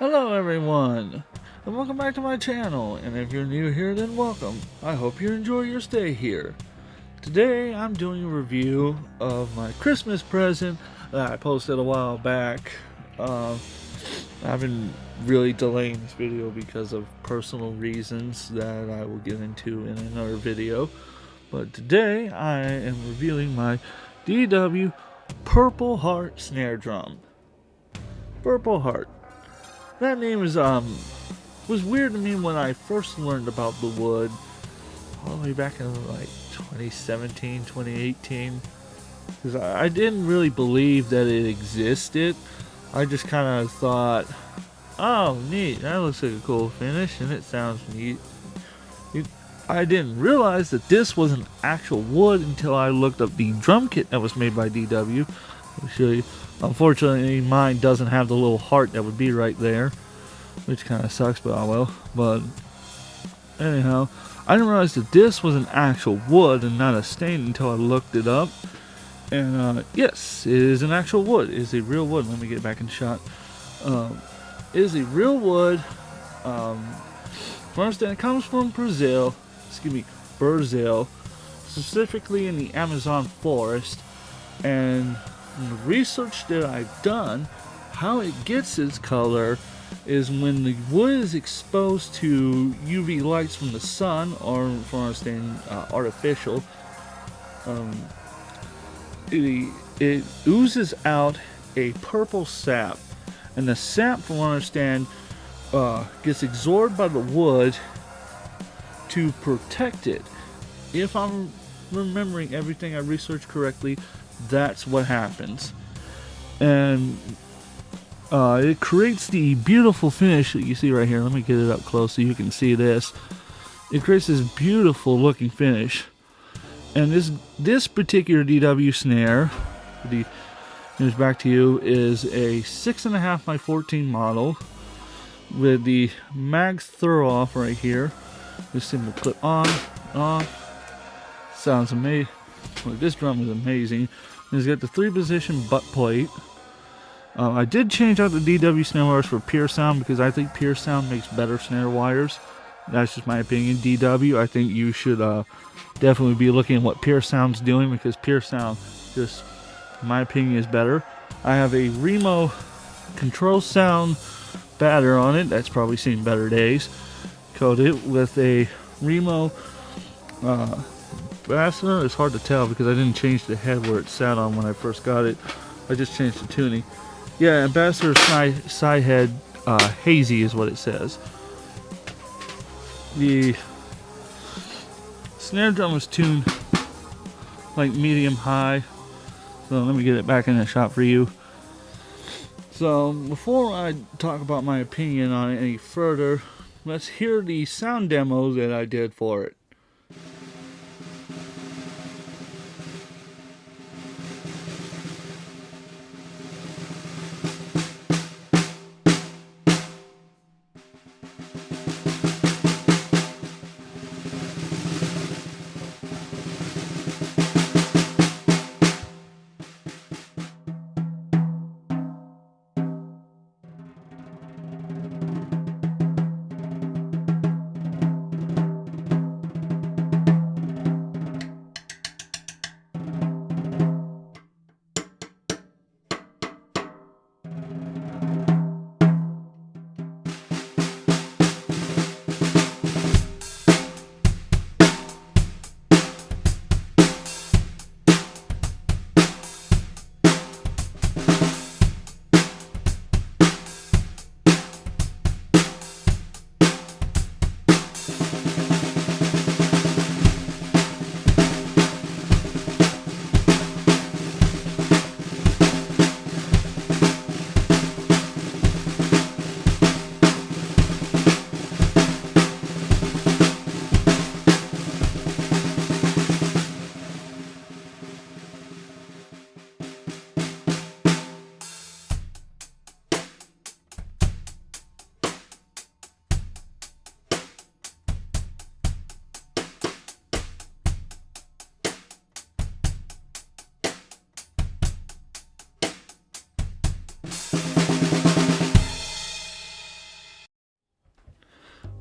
Hello everyone, and welcome back to my channel, and if you're new here then welcome. I hope you enjoy your stay here. Today I'm doing a review of my Christmas present that I posted a while back. I've been really delaying this video because of personal reasons that I will get into in another video. But today I am reviewing my DW Purple Heart snare drum. Purple Heart. That name was weird to me when I first learned about the wood, all the way back in like 2017, 2018. Because I didn't really believe that it existed. I just kind of thought, oh, neat, that looks like a cool finish and it sounds neat. I didn't realize that this was an actual wood until I looked up the drum kit that was made by DW. I'll show you. Unfortunately, mine doesn't have the little heart that would be right there, which kind of sucks, but oh well. But anyhow, I didn't realize that this was an actual wood and not a stain until I looked it up. And yes, it is an actual wood. It is a real wood. Let me get back in shot. It is a real wood. First, it comes from Brazil. Excuse me, Brazil, specifically in the Amazon forest. And from the research that I've done, how it gets its color is when the wood is exposed to UV lights from the sun, or from understanding artificial. It oozes out a purple sap, and the sap, from what I understand, gets absorbed by the wood to protect it. If I'm remembering everything I researched correctly, that's what happens. And it creates the beautiful finish that you see right here. Let me get it up close so you can see this. It creates this beautiful looking finish. And this particular DW snare, here's back to you, is a 6.5 by 14 model with the mag throw off right here. This thing will clip on, off. Sounds amazing. Well, this drum is amazing. It's got the 3-position butt plate. I did change out the DW snare wires for Pure Sound because I think Pure Sound makes better snare wires. That's just my opinion. DW, I think you should definitely be looking at what Pure Sound's doing, because Pure Sound, just in my opinion, is better. I have a Remo Control Sound batter on it. That's probably seen better days. Coated with a Remo Ambassador. It's hard to tell because I didn't change the head where it sat on when I first got it. I just changed the tuning. Yeah, Ambassador side head hazy is what it says. The snare drum was tuned like medium high. So let me get it back in the shot for you. So before I talk about my opinion on it any further, let's hear the sound demo that I did for it.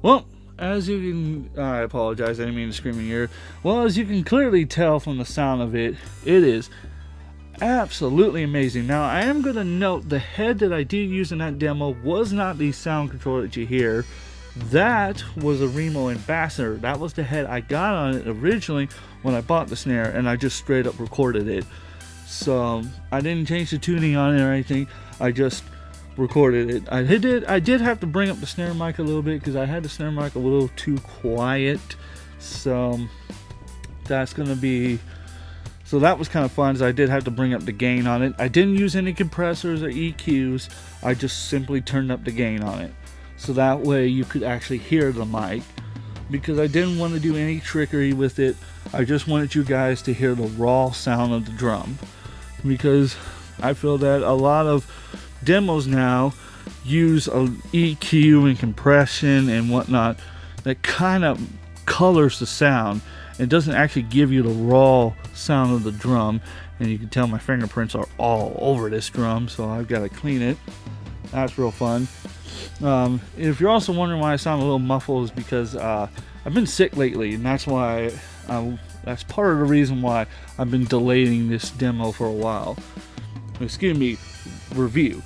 Well, as you can, I apologize, I didn't mean to scream in your ear. Well, as you can clearly tell from the sound of it, it is absolutely amazing. Now, I am going to note the head that I did use in that demo was not the sound controller that you hear. That was a Remo Ambassador. That was the head I got on it originally when I bought the snare, and I just straight up recorded it. So I didn't change the tuning on it or anything. I just recorded it. I did have to bring up the snare mic a little bit because I had the snare mic a little too quiet. So that's gonna be. So that was kind of fun. So I did have to bring up the gain on it. I didn't use any compressors or EQs. I just simply turned up the gain on it. So that way you could actually hear the mic. Because I didn't want to do any trickery with it. I just wanted you guys to hear the raw sound of the drum. Because I feel that a lot of demos now use an EQ and compression and whatnot that kind of colors the sound. It doesn't actually give you the raw sound of the drum, and you can tell my fingerprints are all over this drum, so I've got to clean it. That's real fun. If you're also wondering why I sound a little muffled, is because I've been sick lately, and that's why that's part of the reason why I've been delaying this demo for a while. Excuse me, review.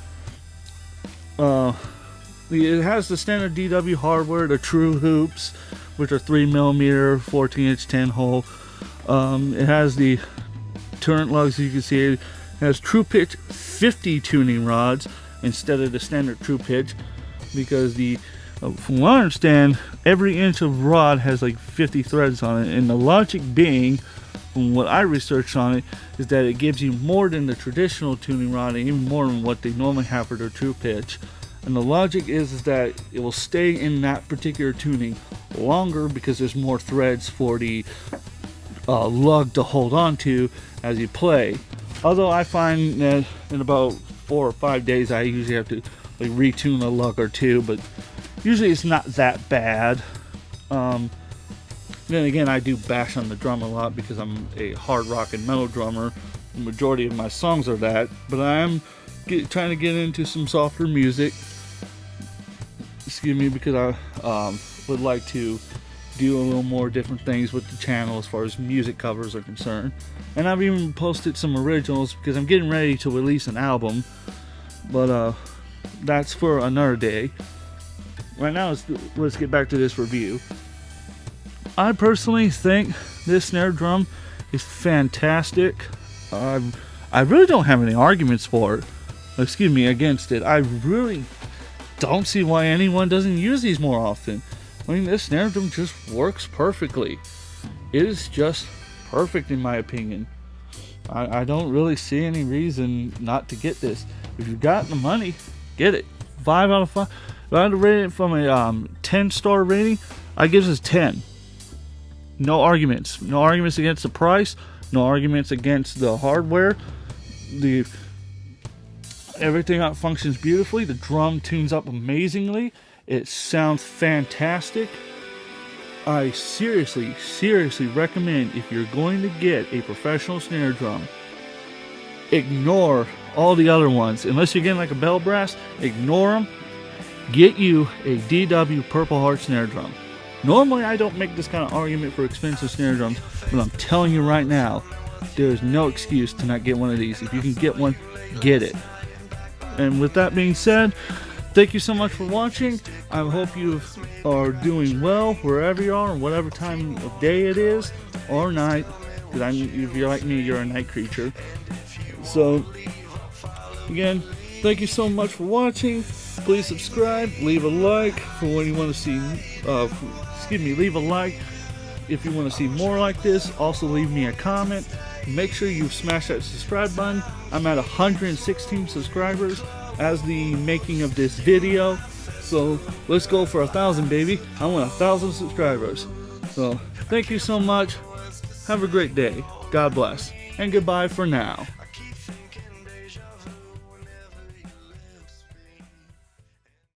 It has the standard DW hardware, the true hoops, which are 3mm, 14-inch 10-hole. It has the turret lugs, you can see. It has true pitch 50 tuning rods instead of the standard true pitch, because from what I understand, every inch of rod has like 50 threads on it, and the logic being, from what I researched on it, is that it gives you more than the traditional tuning rod, and even more than what they normally have for their true pitch. And the logic is that it will stay in that particular tuning longer because there's more threads for the lug to hold on to as you play. Although I find that in about 4 or 5 days I usually have to like retune a lug or two, but usually it's not that bad. Then again, I do bash on the drum a lot because I'm a hard rock and metal drummer. The majority of my songs are that, but I am trying to get into some softer music. Excuse me, because I would like to do a little more different things with the channel as far as music covers are concerned. And I've even posted some originals because I'm getting ready to release an album, but that's for another day. Right now, let's get back to this review. I personally think this snare drum is fantastic. I really don't have any arguments for it. Excuse me, against it. I really don't see why anyone doesn't use these more often. I mean, this snare drum just works perfectly. It is just perfect in my opinion. I don't really see any reason not to get this. If you've got the money, get it. 5 out of 5. If I had to rate it from a 10-star rating, I give this 10. No arguments. No arguments against the price. No arguments against the hardware. Everything out functions beautifully. The drum tunes up amazingly. It sounds fantastic. I seriously recommend, if you're going to get a professional snare drum, ignore all the other ones. Unless you're getting like a bell brass, ignore them. Get you a DW Purple Heart snare drum. Normally I don't make this kind of argument for expensive snare drums, but I'm telling you right now, there's no excuse to not get one of these. If you can get one, get it. And with that being said, thank you so much for watching. I hope you are doing well wherever you are, and whatever time of day it is, or night. Because if you're like me, you're a night creature. So, again, thank you so much for watching. Please subscribe, leave a like for when you want to see. Leave a like if you want to see more like this. Also, leave me a comment. Make sure you smash that subscribe button. I'm at 116 subscribers as the making of this video, so let's go for 1,000, baby. I want 1,000 subscribers. So thank you so much. Have a great day. God bless, and goodbye for now.